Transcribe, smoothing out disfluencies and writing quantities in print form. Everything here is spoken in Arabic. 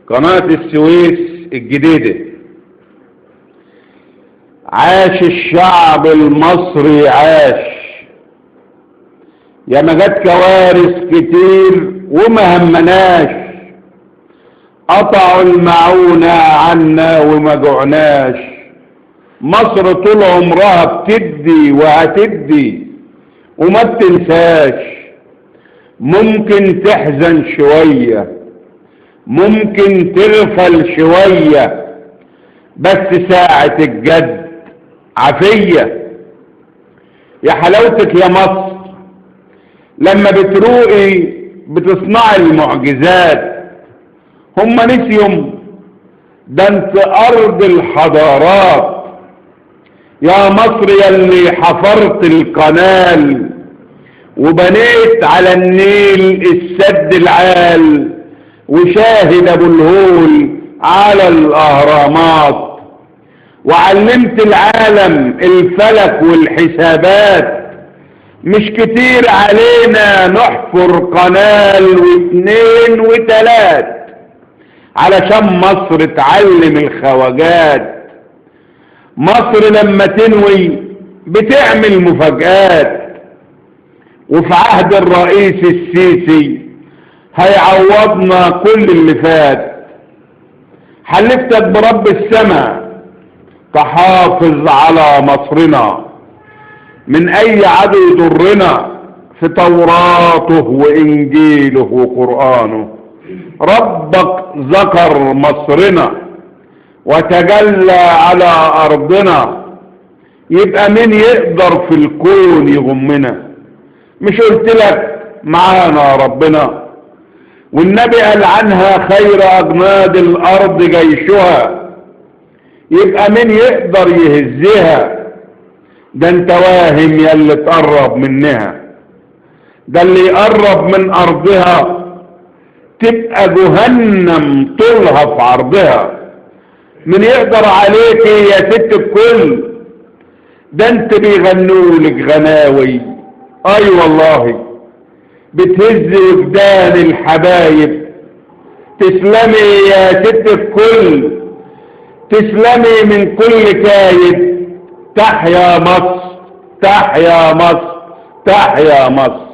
قناة السويس الجديدة. عاش الشعب المصري عاش، يا ما جت كوارث كتير وما همناش، قطعوا المعونة عنا وما جعناش. مصر طول عمرها بتدي وهتدي وما بتنساش. ممكن تحزن شوية، ممكن تغفل شوية، بس ساعة الجد عافية. يا حلاوتك يا مصر لما بتروقي بتصنعي المعجزات. هم نسيهم؟ ده انت ارض الحضارات يا مصر، يلي حفرت القنال وبنيت على النيل السد العال، وشاهد ابو الهول على الاهرامات، وعلمت العالم الفلك والحسابات. مش كتير علينا نحفر قنال واثنين وثلاث علشان مصر تعلم الخواجات. مصر لما تنوي بتعمل مفاجآت، وفي عهد الرئيس السيسي هيعوضنا كل اللي فات. حلفتك برب السماء تحافظ على مصرنا من اي عدو يضرنا، في توراته وانجيله وقرآنه. ربك ذكر مصرنا وتجلى على ارضنا، يبقى مين يقدر في الكون يغمنا؟ مش قلت لك معانا ربنا؟ والنبي قال عنها خير اجناد الارض جيشها، يبقى مين يقدر يهزها؟ ده انت واهم يا اللي تقرب منها، ده اللي يقرب من ارضها تبقى جهنم طولها في عرضها. من يقدر عليك يا ست الكل؟ ده انت بيغنولك غناوي، اي والله بتهز وجدان الحبايب. تسلمي يا ست الكل، تسلمي من كل كايد. تحيا مصر، تحيا مصر، تحيا مصر.